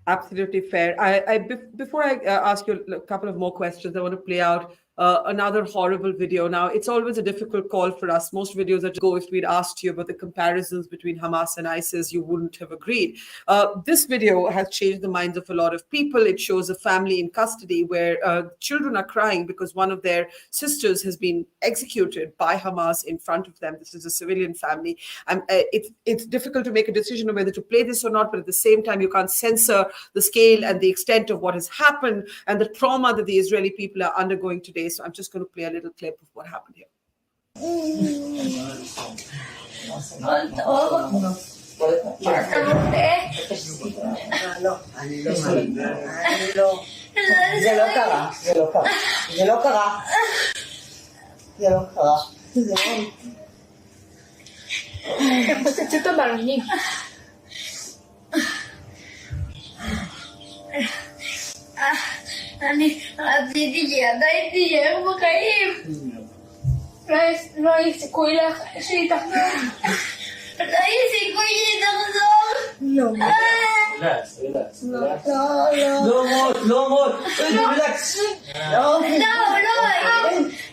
Absolutely fair. Before I ask you a couple of more questions, I want to play out another horrible video. Now, it's always a difficult call for us. Most videos are just go. If we'd asked you about the comparisons between Hamas and ISIS, you wouldn't have agreed. This video has changed the minds of a lot of people. It shows a family in custody where children are crying because one of their sisters has been executed by Hamas in front of them. This is a civilian family. It's difficult to make a decision on whether to play this or not, but at the same time, you can't censor the scale and the extent of what has happened and the trauma that the Israeli people are undergoing today. So I'm just going to play a little clip of what happened here. אני רציתי שעדיין תישאר בחיים. לא יהיה סיכוי שהיא תחזור. לא יהיה סיכוי שהיא תחזור. לא. רילקס. לא מות. רילקס. לא.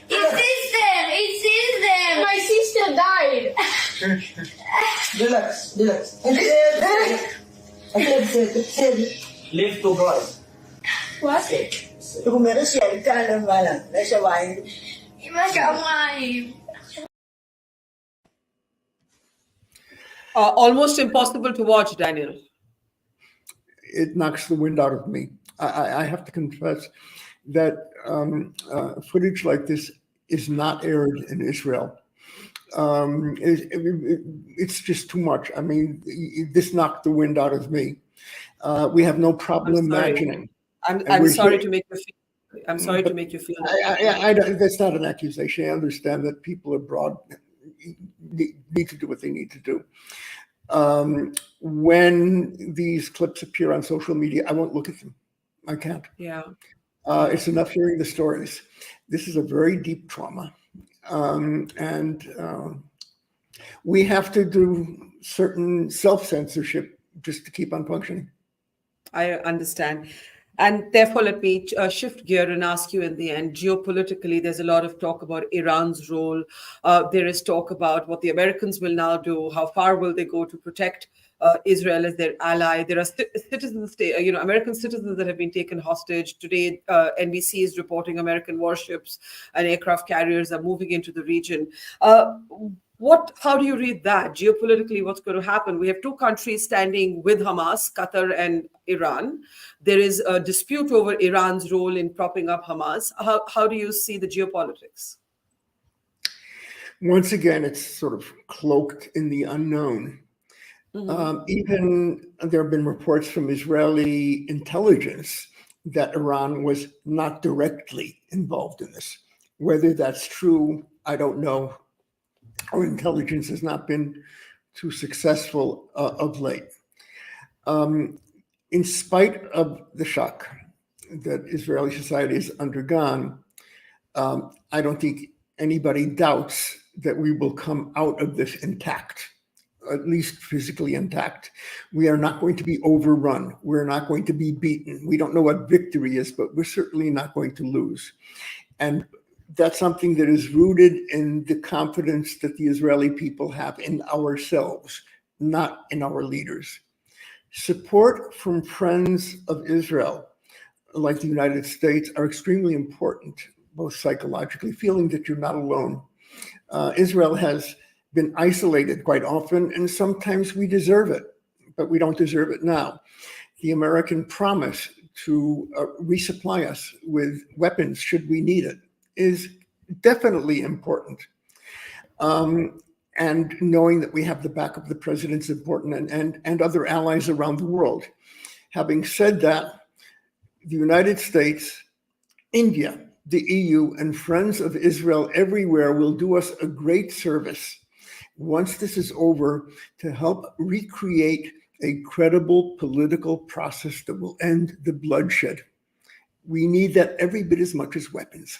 It's sister. My sister died. Relax. Live to God. What? Almost impossible to watch, Daniel. It knocks the wind out of me. I have to confess that footage like this is not aired in Israel. It's just too much. I mean, this knocked the wind out of me. We have no problem imagining. I'm sorry to make you feel. I'm sorry to make you feel. That's not an accusation. I understand that people abroad need to do what they need to do. When these clips appear on social media, I won't look at them. I can't. Yeah. It's enough hearing the stories. This is a very deep trauma. And we have to do certain self-censorship just to keep on functioning. I understand. And therefore, let me shift gear and ask you in the end, geopolitically, there's a lot of talk about Iran's role. There is talk about what the Americans will now do. How far will they go to protect Israel as their ally? There are citizens, American citizens that have been taken hostage. Today, NBC is reporting American warships and aircraft carriers are moving into the region. How do you read that? Geopolitically, what's going to happen? We have two countries standing with Hamas, Qatar and Iran. There is a dispute over Iran's role in propping up Hamas. How do you see the geopolitics? Once again, it's sort of cloaked in the unknown. Mm-hmm. Even there have been reports from Israeli intelligence that Iran was not directly involved in this. Whether that's true, I don't know. Our intelligence has not been too successful of late. In spite of the shock that Israeli society has undergone, I don't think anybody doubts that we will come out of this intact, at least physically intact. We are not going to be overrun. We're not going to be beaten. We don't know what victory is, but we're certainly not going to lose. And that's something that is rooted in the confidence that the Israeli people have in ourselves, not in our leaders. Support from friends of Israel, like the United States, are extremely important, both psychologically, feeling that you're not alone. Israel has been isolated quite often, and sometimes we deserve it, but we don't deserve it now. The American promise to resupply us with weapons should we need it is definitely important. And knowing that we have the back of the president is important, and other allies around the world. Having said that, the United States, India, the EU, and friends of Israel everywhere will do us a great service once this is over to help recreate a credible political process that will end the bloodshed. We need that every bit as much as weapons.